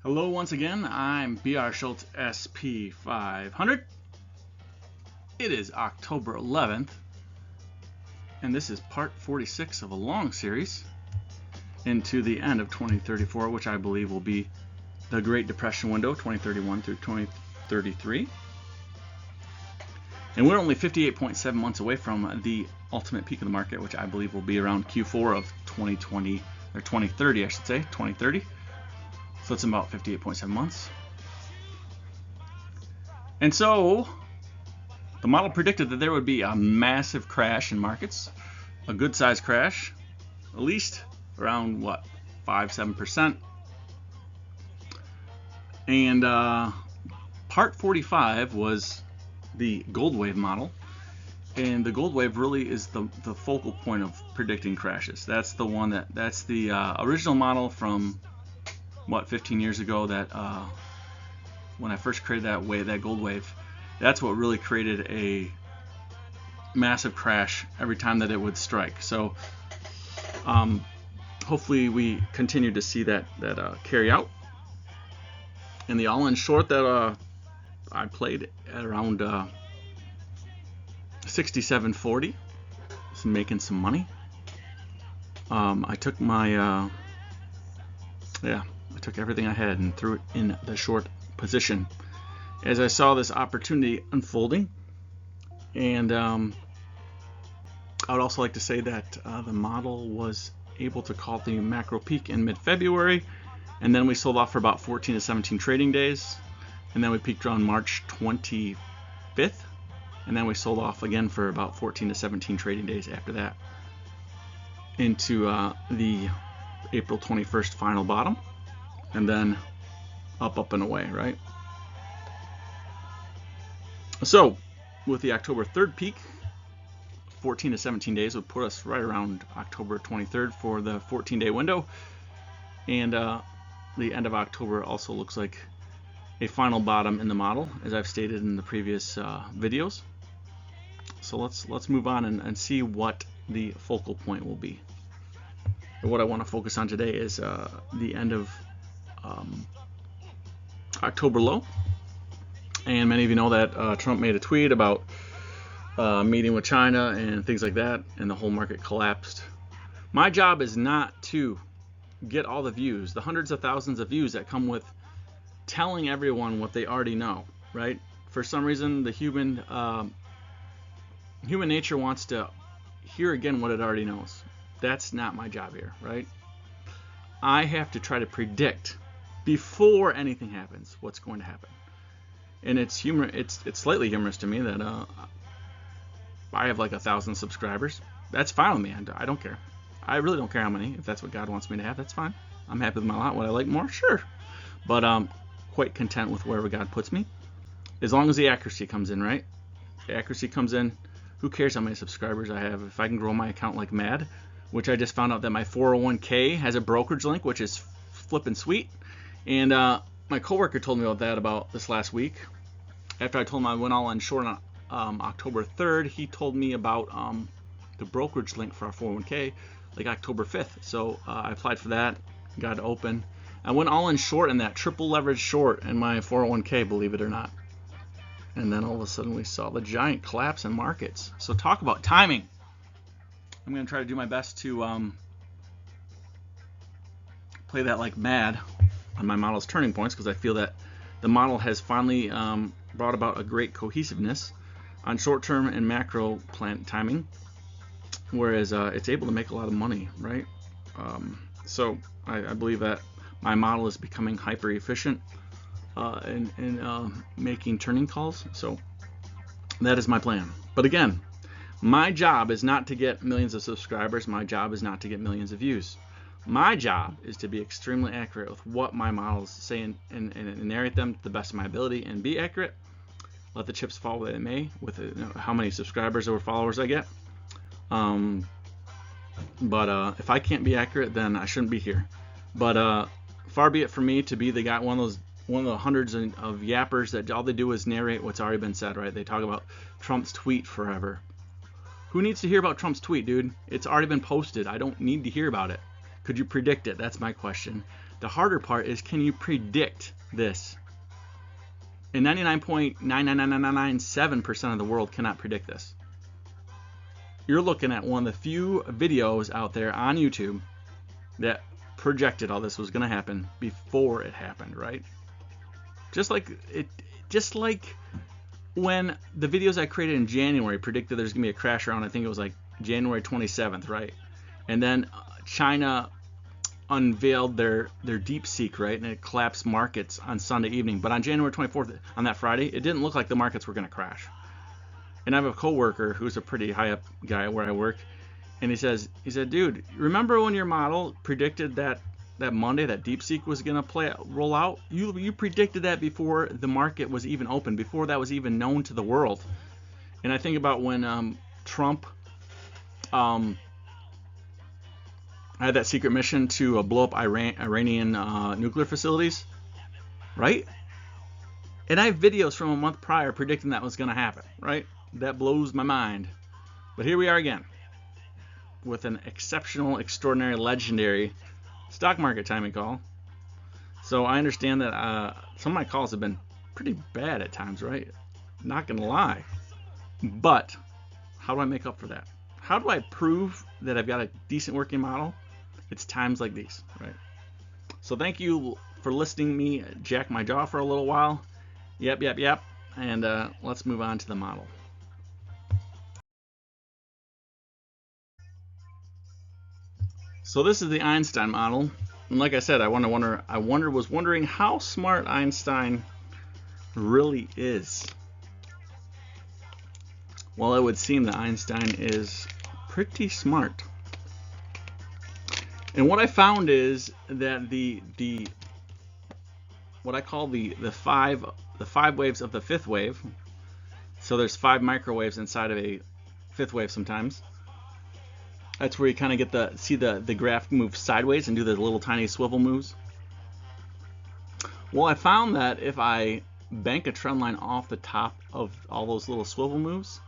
Hello once again, I'm BR Schultz SP500. It is October 11th, and this is part 46 of a long series into the end of 2034, which I believe will be the Great Depression window, 2031 through 2033. And we're only 58.7 months away from the ultimate peak of the market, which I believe will be around Q4 of 2020, or 2030, I should say, 2030. So it's about 58.7 months. And so the model predicted that there would be a massive crash in markets, a good sized crash, at least around what, 5-7%. And part 45 was the gold wave model. And the gold wave really is the focal point of predicting crashes. That's the one that's the original model from what, 15 years ago, that when I first created that gold wave. That's what really created a massive crash every time that it would strike. So hopefully we continue to see that carry out. And the all-in short that I played at around 67.40, so making some money. I took my I took everything I had and threw it in the short position as I saw this opportunity unfolding. And I would also like to say that the model was able to call the macro peak in mid-February, and then we sold off for about 14 to 17 trading days, and then we peaked around March 25th, and then we sold off again for about 14 to 17 trading days after that into the April 21st final bottom, and then up and away, right? So with the October 3rd peak, 14 to 17 days would put us right around October 23rd for the 14-day window, and the end of October also looks like a final bottom in the model, as I've stated in the previous videos. So let's move on and see what the focal point will be. And what I want to focus on today is the end of October low. And many of you know that Trump made a tweet about meeting with China and things like that, and the whole market collapsed. My job is not to get all the views, the hundreds of thousands of views that come with telling everyone what they already know, right? For some reason, the human nature wants to hear again what it already knows. That's not my job here, right? I have to try to predict before anything happens what's going to happen. And it's slightly humorous to me that I have like 1,000 subscribers. That's fine with me. I don't care. I really don't care how many. If that's what God wants me to have, that's fine. I'm happy with my lot. Would I like more? Sure. But I'm quite content with wherever God puts me, as long as the accuracy comes in, right? The accuracy comes in. Who cares how many subscribers I have? If I can grow my account like mad, which I just found out that my 401k has a brokerage link, which is flippin' sweet. And my coworker told me about this last week. After I told him I went all in short on October 3rd, he told me about the brokerage link for our 401k like October 5th. So I applied for that, got it open. I went all in short in that, triple leverage short in my 401k, believe it or not. And then all of a sudden we saw the giant collapse in markets. So talk about timing. I'm going to try to do my best to play that like mad on my model's turning points, because I feel that the model has finally brought about a great cohesiveness on short-term and macro plan timing, whereas it's able to make a lot of money, right? So I believe that my model is becoming hyper efficient in making turning calls. So that is my plan. But again, my job is not to get millions of subscribers. My job is not to get millions of views. My job is to be extremely accurate with what my models say and narrate them to the best of my ability and be accurate. Let the chips fall where they may with how many subscribers or followers I get. But if I can't be accurate, then I shouldn't be here. But far be it from me to be the guy, one of the hundreds of yappers that all they do is narrate what's already been said, right? They talk about Trump's tweet forever. Who needs to hear about Trump's tweet, dude? It's already been posted. I don't need to hear about it. Could you predict it? That's my question. The harder part is, can you predict this? And 99.99997% of the world cannot predict this. You're looking at one of the few videos out there on YouTube that projected all this was going to happen before it happened, right? Just like when the videos I created in January predicted there's going to be a crash around, I think it was like January 27th, right? And then China unveiled their DeepSeek, right? And it collapsed markets on Sunday evening. But on January 24th, on that Friday, it didn't look like the markets were going to crash. And I have a coworker who's a pretty high up guy where I work, and he said, dude, remember when your model predicted that Monday that DeepSeek was going to roll out? You predicted that before the market was even open, before that was even known to the world. And I think about when Trump had that secret mission to blow up Iranian nuclear facilities, right? And I have videos from a month prior predicting that was going to happen, right? That blows my mind. But here we are again with an exceptional, extraordinary, legendary stock market timing call. So I understand that some of my calls have been pretty bad at times, right? Not going to lie. But how do I make up for that? How do I prove that I've got a decent working model? It's times like these, right? So thank you for listening to me jack my jaw for a little while. Yep. And let's move on to the model. So this is the Einstein model, and like I said, I was wondering how smart Einstein really is. Well, it would seem that Einstein is pretty smart. And what I found is that the what I call the five waves of the fifth wave. So there's 5 microwaves inside of a fifth wave sometimes. That's where you kind of get see the graph move sideways and do the little tiny swivel moves. Well, I found that if I bank a trend line off the top of all those little swivel moves,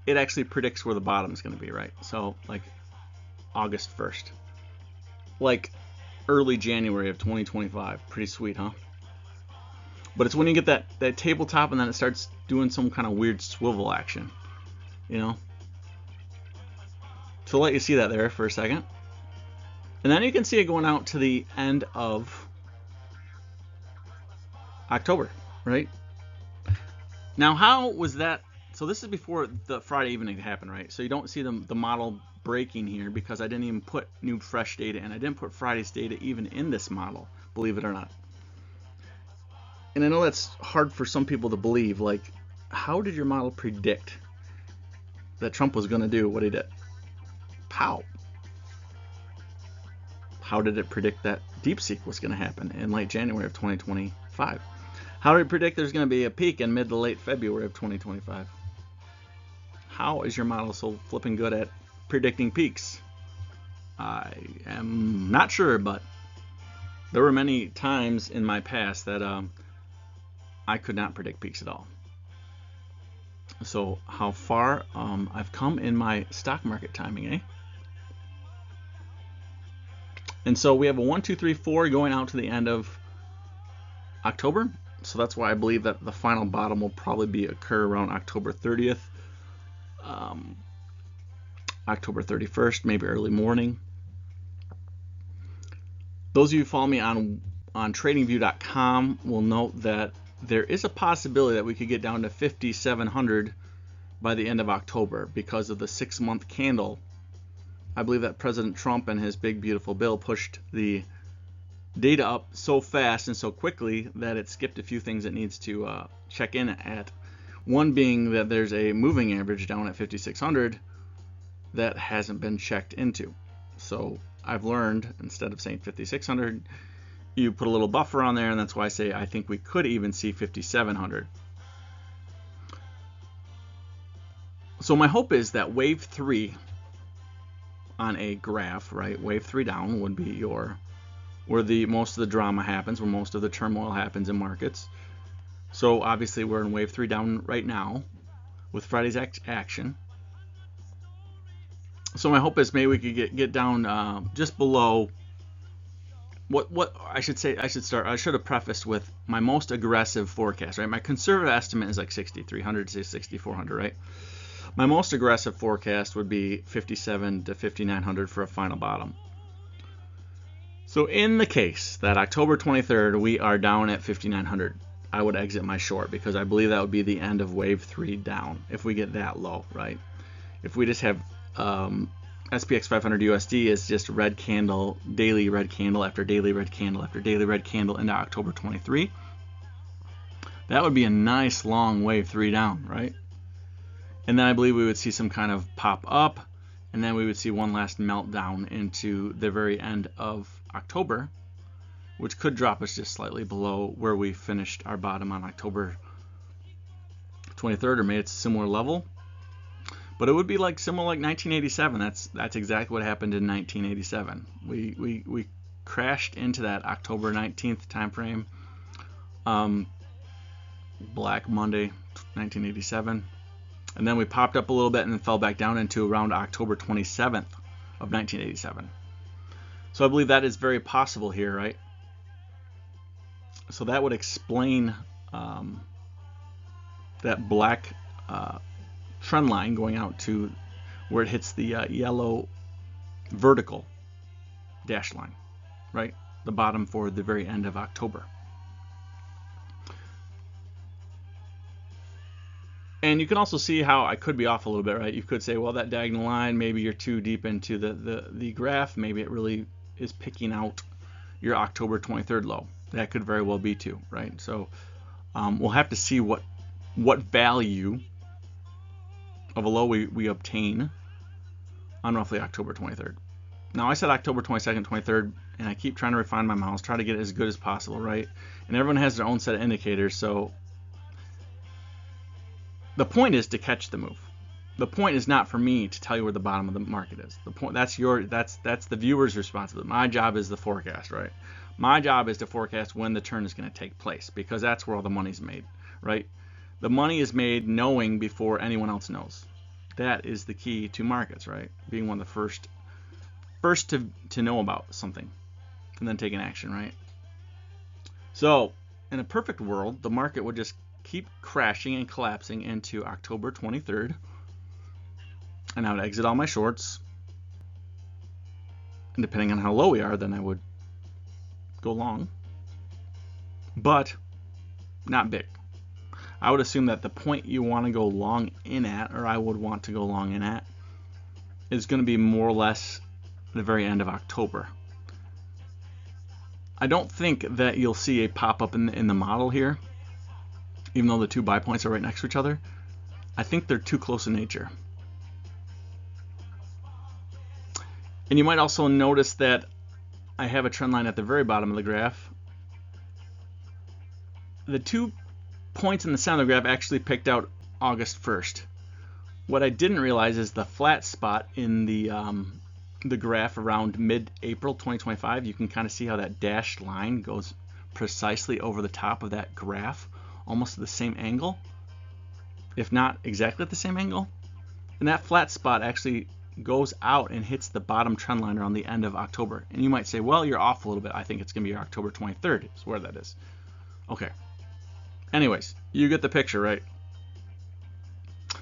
it actually predicts where the bottom is going to be, right? So like August 1st, like early January of 2025. Pretty sweet, huh? But it's when you get that tabletop and then it starts doing some kind of weird swivel action, you know? So I'll let you see that there for a second. And then you can see it going out to the end of October, right? Now, how was that? So this is before the Friday evening happened, right? So you don't see the model breaking here because I didn't even put new fresh data in. I didn't put Friday's data even in this model, believe it or not. And I know that's hard for some people to believe. Like, how did your model predict that Trump was going to do what he did? How? How did it predict that DeepSeek was going to happen in late January of 2025? How did it predict there's going to be a peak in mid to late February of 2025? How is your model so flipping good at predicting peaks? I am not sure, but there were many times in my past that I could not predict peaks at all. So how far I've come in my stock market timing, eh? And so we have a 1, 2, 3, 4 going out to the end of October. So that's why I believe that the final bottom will probably occur around October 30th, October 31st, maybe early morning. Those of you who follow me on tradingview.com will note that there is a possibility that we could get down to 5,700 by the end of October because of the 6-month candle. I believe that President Trump and his big beautiful bill pushed the data up so fast and so quickly that it skipped a few things it needs to check in at. One being that there's a moving average down at 5,600 that hasn't been checked into. So I've learned, instead of saying 5,600, you put a little buffer on there, and that's why I say I think we could even see 5,700. So my hope is that wave 3 on a graph, right? Wave 3 down would be where most of the drama happens, where most of the turmoil happens in markets. So obviously we're in wave 3 down right now with Friday's action. So my hope is maybe we could get down just below what I should say, I should have prefaced with my most aggressive forecast, right? My conservative estimate is like 6,300 to 6,400, right? My most aggressive forecast would be 57 to 5,900 for a final bottom. So in the case that October 23rd we are down at 5,900, I would exit my short because I believe that would be the end of wave 3 down if we get that low, right? If we just have SPX 500 USD is just red candle, daily red candle after daily red candle after daily red candle into October 23, that would be a nice long wave 3 down, right? And then I believe we would see some kind of pop up, and then we would see one last meltdown into the very end of October, which could drop us just slightly below where we finished our bottom on October 23rd, or made it a similar level. But it would be like similar like 1987. That's exactly what happened in 1987. We crashed into that October 19th time frame, Black Monday 1987, and then we popped up a little bit and then fell back down into around October 27th of 1987. So I believe that is very possible here, right? So that would explain that black trend line going out to where it hits the yellow vertical dash line, right? The bottom for the very end of October. And you can also see how I could be off a little bit, right? You could say, well, that diagonal line, maybe you're too deep into the graph. Maybe it really is picking out your October 23rd low. That could very well be too, right? So we'll have to see what value of a low we obtain on roughly October 23rd. Now I said October 22nd, 23rd, and I keep trying to refine my models, try to get it as good as possible, right? And everyone has their own set of indicators, so the point is to catch the move. The point is not for me to tell you where the bottom of the market is. The point that's the viewer's responsibility. My job is the forecast, right? My job is to forecast when the turn is going to take place, because that's where all the money's made, right? The money is made knowing before anyone else knows. That is the key to markets, right? Being one of the first to know about something and then taking action, right? So in a perfect world, the market would just keep crashing and collapsing into October 23rd, and I would exit all my shorts, and depending on how low we are, then I would go long, but not big. I would assume that the point you want to go long in at, or I would want to go long in at, is going to be more or less the very end of October. I don't think that you'll see a pop-up in the model here, even though the two buy points are right next to each other. I think they're too close in nature. And you might also notice that I have a trend line at the very bottom of the graph. The 2 points in the center of the graph actually picked out August 1st. What I didn't realize is the flat spot in the graph around mid-April 2025. You can kind of see how that dashed line goes precisely over the top of that graph, almost at the same angle, if not exactly at the same angle. And that flat spot actually goes out and hits the bottom trend line around the end of October. And you might say, well, you're off a little bit. I think it's going to be October 23rd is where that is. Okay. Anyways, you get the picture, right?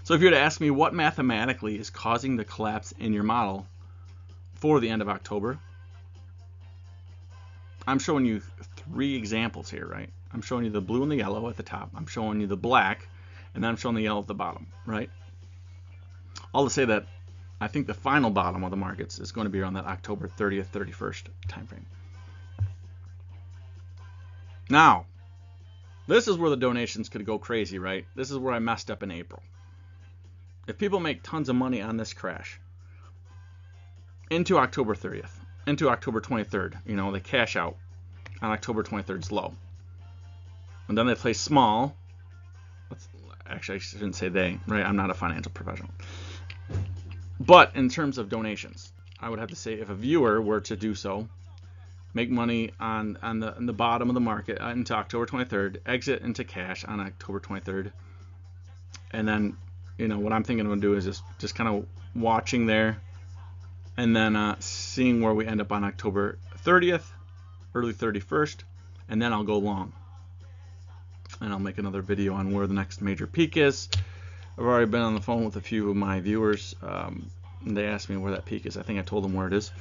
So if you were to ask me what mathematically is causing the collapse in your model for the end of October, I'm showing you 3 examples here, right? I'm showing you the blue and the yellow at the top. I'm showing you the black, and then I'm showing the yellow at the bottom, right? All to say that I think the final bottom of the markets is going to be around that October 30th, 31st timeframe. Now, this is where the donations could go crazy, right? This is where I messed up in April. If people make tons of money on this crash into October 30th, into October 23rd, they cash out on October 23rd's low. And then they play small. Actually, I shouldn't say they, right? I'm not a financial professional. But in terms of donations, I would have to say if a viewer were to do so, make money on the bottom of the market into October 23rd, exit into cash on October 23rd, and then what I'm thinking I'm going to do is just kind of watching there, and then seeing where we end up on October 30th, early 31st, and then I'll go long. And I'll make another video on where the next major peak is. I've already been on the phone with a few of my viewers. And they asked me where that peak is. I think I told them where it is.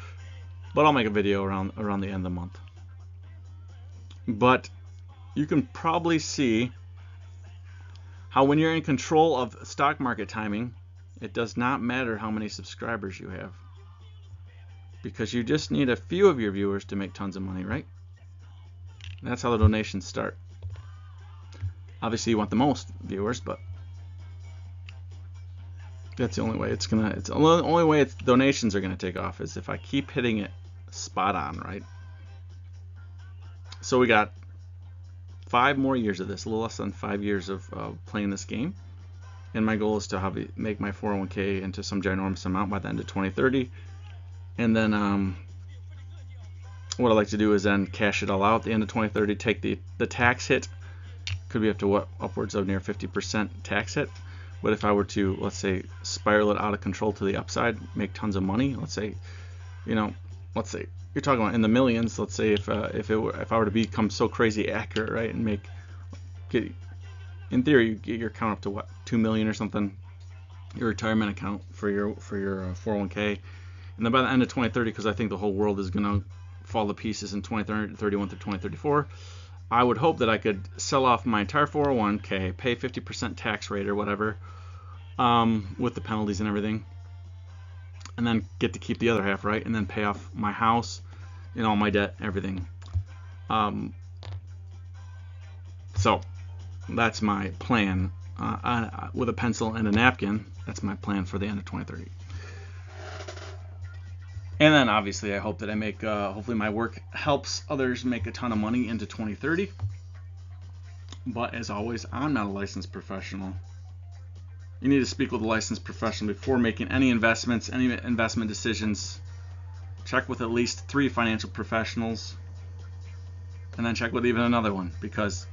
But I'll make a video around the end of the month. But you can probably see how when you're in control of stock market timing, it does not matter how many subscribers you have. Because you just need a few of your viewers to make tons of money, right? And that's how the donations start. Obviously you want the most viewers, but that's the only way it's the only way donations are gonna take off is if I keep hitting it spot on, right? So we got 5 more years of this, a little less than 5 years of playing this game, and my goal is to make my 401k into some ginormous amount by the end of 2030, and then what I like to do is then cash it all out at the end of 2030, take the tax hit. Could be up to upwards of near 50% tax hit. But if I were to, let's say, spiral it out of control to the upside, make tons of money, let's say you're talking about in the millions. Let's say if I were to become so crazy accurate, right, and in theory, you get your account up to what, 2 million or something, your retirement account for your 401k, and then by the end of 2030, because I think the whole world is gonna fall to pieces in 2031 through 2034. I would hope that I could sell off my entire 401k, pay 50% tax rate or whatever, with the penalties and everything, and then get to keep the other half, right? And then pay off my house and all my debt, everything. So that's my plan, with a pencil and a napkin. That's my plan for the end of 2030. And then obviously I hope that I make, hopefully my work helps others make a ton of money into 2030. But as always, I'm not a licensed professional. You need to speak with a licensed professional before making any investments, any investment decisions. Check with at least 3 financial professionals. And then check with even another one, because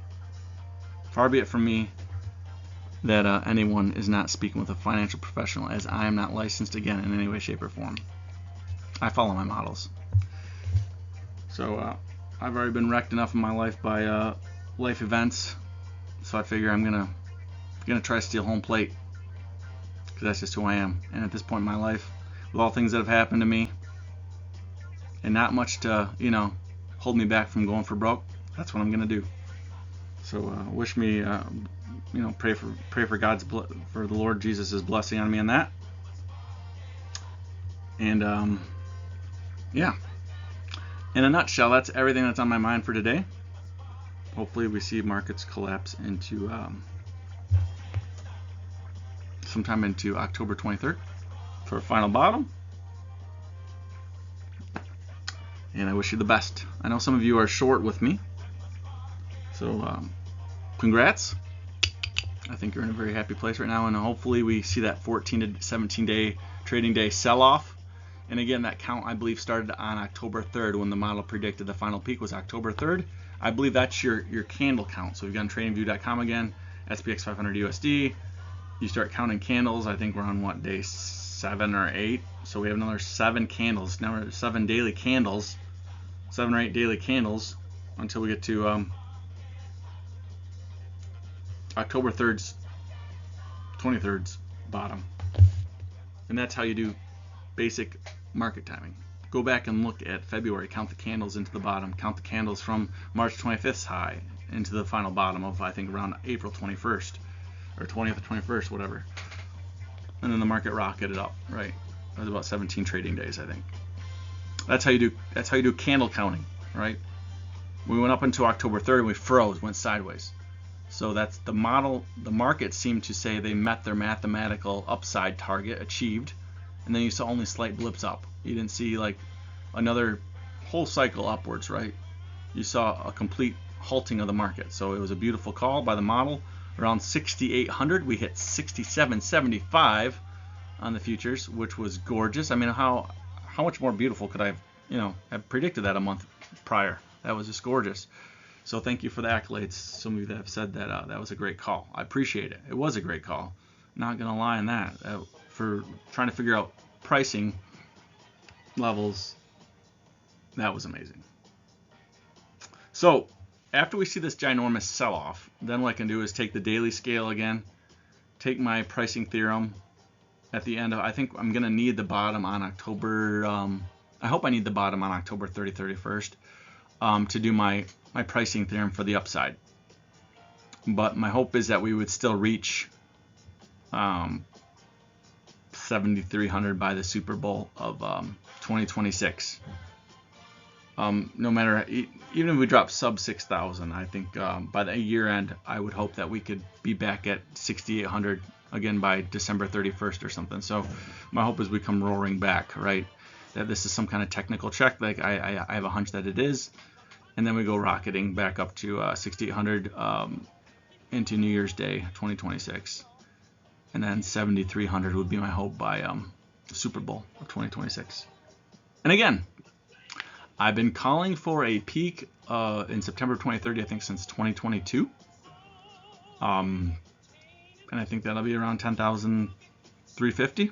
far be it from me that anyone is not speaking with a financial professional, as I am not licensed, again, in any way, shape, or form. I follow my models. So I've already been wrecked enough in my life by life events, so I figure I'm gonna try to steal home plate, because that's just who I am. And at this point in my life, with all things that have happened to me, and not much to hold me back from going for broke, that's what I'm gonna do. So wish me, pray for for the Lord Jesus' blessing on me on that. And yeah, in a nutshell, that's everything that's on my mind for today. Hopefully we see markets collapse into sometime into October 23rd for a final bottom. And I wish you the best. I know some of you are short with me, so congrats. I think you're in a very happy place right now, and hopefully we see that 14 to 17 day trading day sell-off. And again, that count, I believe, started on October 3rd when the model predicted the final peak was October 3rd. I believe that's your candle count. So we've got on tradingview.com again, SPX 500 USD. You start counting candles. I think we're on, what, day 7 or 8? So we have another 7 candles. Now we're 7 daily candles, 7 or 8 daily candles until we get to October 3rd's, 23rd's bottom. And that's how you do basic market timing. Go back and look at February, count the candles into the bottom, count the candles from March 25th's high into the final bottom of, I think, around April 21st or 20th or 21st, whatever. And then the market rocketed up, right? It was about 17 trading days, I think. That's how you do candle counting, right? We went up into October 3rd and we froze, went sideways. So that's the model. The market seemed to say they met their mathematical upside target, achieved. And then you saw only slight blips up. You didn't see like another whole cycle upwards, right? You saw a complete halting of the market. So it was a beautiful call by the model. Around 6,800, we hit 67.75 on the futures, which was gorgeous. I mean, how much more beautiful could I have predicted that a month prior? That was just gorgeous. So thank you for the accolades. Some of you that have said that that was a great call. I appreciate it. It was a great call. Not gonna lie on that. For trying to figure out pricing levels, that was amazing. So after we see this ginormous sell-off, then what I can do is take the daily scale again, take my pricing theorem at the end of, I think I'm going to need the bottom on October, I hope I need the bottom on October 31st to do my pricing theorem for the upside. But my hope is that we would still reach 7,300 by the Super Bowl of 2026. No matter, even if we drop sub 6,000, I think by the year end, I would hope that we could be back at 6,800 again by December 31st or something. So my hope is we come roaring back, right? That this is some kind of technical check, like I have a hunch that it is, and then we go rocketing back up to 6,800 into New Year's Day 2026, and then 7,300 would be my hope by the Super Bowl of 2026. And again, I've been calling for a peak in September 2030, I think, since 2022. And I think that'll be around 10,350.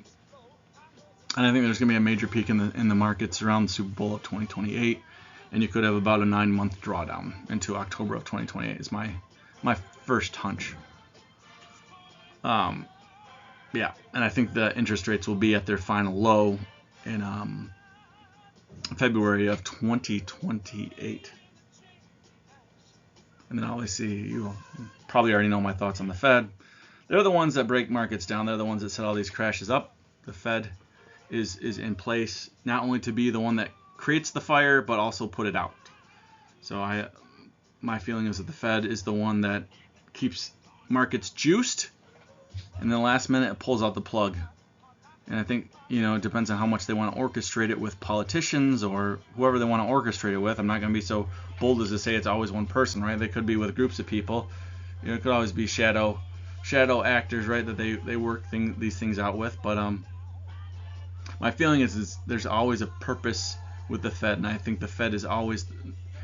And I think there's going to be a major peak in the markets around the Super Bowl of 2028. And you could have about a 9-month drawdown into October of 2028 is my first hunch. Yeah, and I think the interest rates will be at their final low in February of 2028. And then obviously you probably already know my thoughts on the Fed. They're the ones that break markets down. They're the ones that set all these crashes up. The Fed is in place not only to be the one that creates the fire, but also put it out. So my feeling is that the Fed is the one that keeps markets juiced, and then the last minute it pulls out the plug. And I think, it depends on how much they want to orchestrate it with politicians or whoever they want to orchestrate it with. I'm not going to be so bold as to say it's always one person, right? They could be with groups of people. It could always be shadow actors, right, that they work these things out with. But my feeling is there's always a purpose with the Fed, and I think the Fed is always,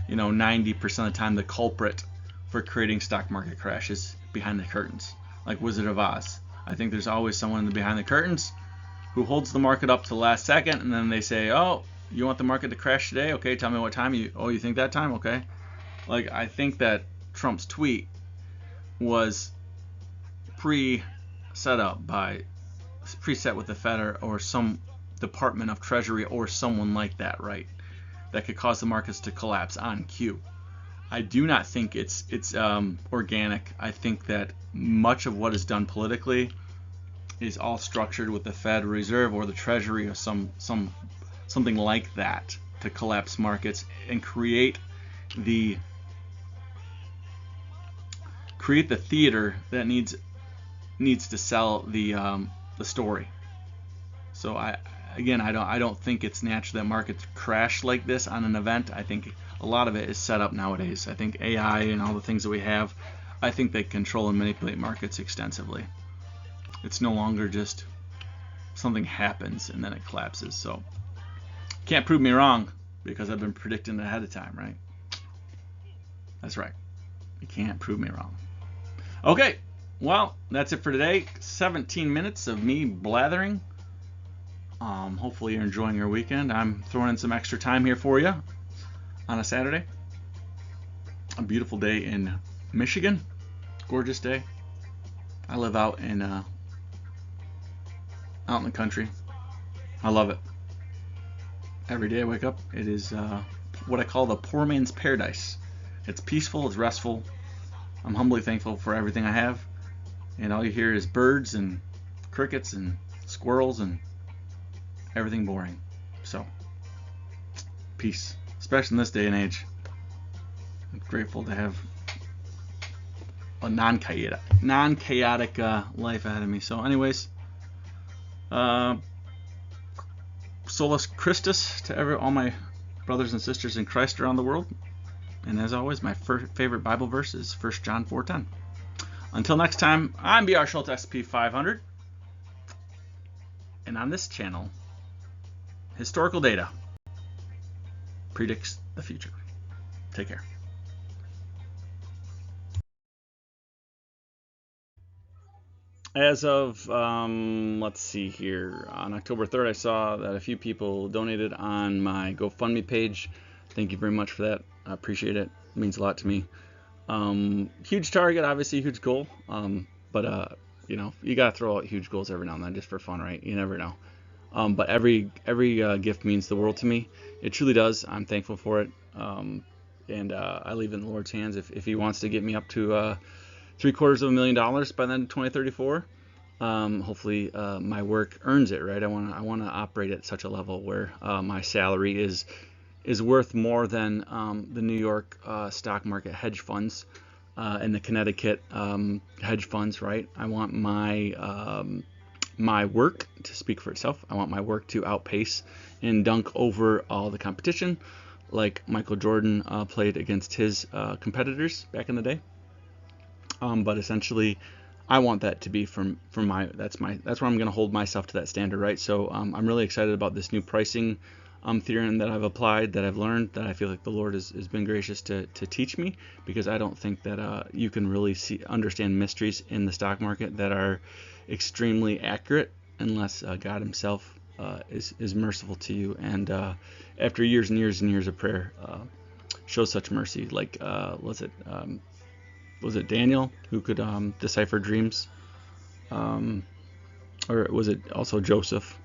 90% of the time the culprit for creating stock market crashes behind the curtains, like Wizard of Oz. I think there's always someone behind the curtains who holds the market up to the last second, and then they say, oh, you want the market to crash today? Okay, tell me what time. You think that time? Okay. Like, I think that Trump's tweet was preset with the Fed or some Department of Treasury or someone like that, right? That could cause the markets to collapse on cue. I do not think it's organic. I think that much of what is done politically is all structured with the Fed Reserve or the Treasury or something like that to collapse markets and create the theater that needs to sell the story. So I don't think it's natural that markets crash like this on an event. I think a lot of it is set up nowadays. I think AI and all the things that we have, I think they control and manipulate markets extensively. It's no longer just something happens and then it collapses. So can't prove me wrong because I've been predicting it ahead of time, right? That's right. You can't prove me wrong. Okay, well, that's it for today. 17 minutes of me blathering. Hopefully you're enjoying your weekend. I'm throwing in some extra time here for you on a Saturday. A beautiful day in Michigan. Gorgeous day. I live out in the country. I love it. Every day I wake up, it is what I call the poor man's paradise. It's peaceful, it's restful. I'm humbly thankful for everything I have. And all you hear is birds and crickets and squirrels and everything boring. So, peace. Especially in this day and age. I'm grateful to have a non-chaotic life ahead of me. So anyways, Solus Christus to all my brothers and sisters in Christ around the world. And as always, my favorite Bible verse is 1 John 4:10. Until next time, I'm BR Schultz SP500. And on this channel, historical data predicts the future. Take care. As of, let's see here, on October 3rd, I saw that a few people donated on my GoFundMe page. Thank you very much for that. I appreciate it. It means a lot to me. Huge target, obviously, huge goal. But you know, you gotta throw out huge goals every now and then just for fun, right? You never know. But every gift means the world to me. It truly does. I'm thankful for it. And I leave it in the Lord's hands. If He wants to get me up to $750,000 by the end of 2034, hopefully my work earns it, right? I want to operate at such a level where my salary is worth more than the New York stock market hedge funds and the Connecticut hedge funds, right? I want my work to speak for itself. I want my work to outpace and dunk over all the competition, like Michael Jordan played against his competitors back in the day. But essentially, I want that to be from my that's where I'm going to hold myself to that standard, right? So I'm really excited about this new pricing theorem that I've applied, that I've learned, that I feel like the Lord has been gracious to teach me, because I don't think that you can really understand mysteries in the stock market that are extremely accurate unless God Himself is merciful to you, and after years and years and years of prayer, shows such mercy. Like was it Daniel who could decipher dreams, or was it also Joseph?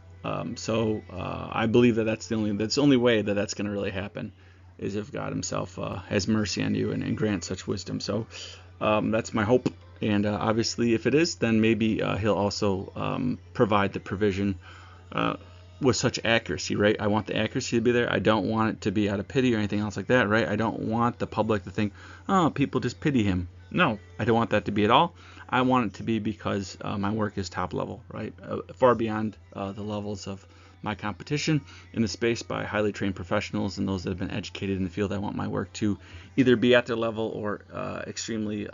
So I believe that's the only way that's going to really happen, is if God Himself has mercy on you and grants such wisdom. So that's my hope. And obviously, if it is, then maybe He'll also provide the provision with such accuracy, right? I want the accuracy to be there. I don't want it to be out of pity or anything else like that, right? I don't want the public to think, oh, people just pity him. No, I don't want that to be at all. I want it to be because my work is top level, right? Far beyond the levels of my competition in the space by highly trained professionals and those that have been educated in the field. I want my work to either be at their level or extremely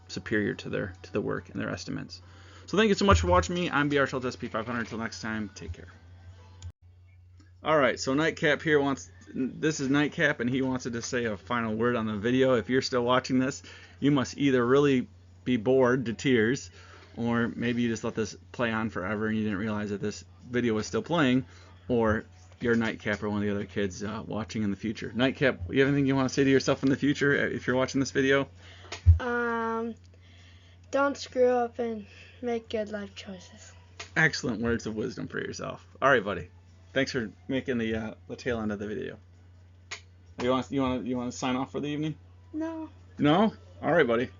superior to the work and their estimates. So thank you so much for watching me. I'm BR Schultz, SP500. Until next time, take care. All right, so Nightcap here this is Nightcap, and he wanted to say a final word on the video. If you're still watching this, you must either really be bored to tears, or maybe you just let this play on forever and you didn't realize that this video was still playing, or you're Nightcap or one of the other kids watching in the future. Nightcap, you have anything you want to say to yourself in the future if you're watching this video? Don't screw up and make good life choices. Excellent words of wisdom for yourself. All right, buddy. Thanks for making the tail end of the video. You want to sign off for the evening? No. No? All right, buddy.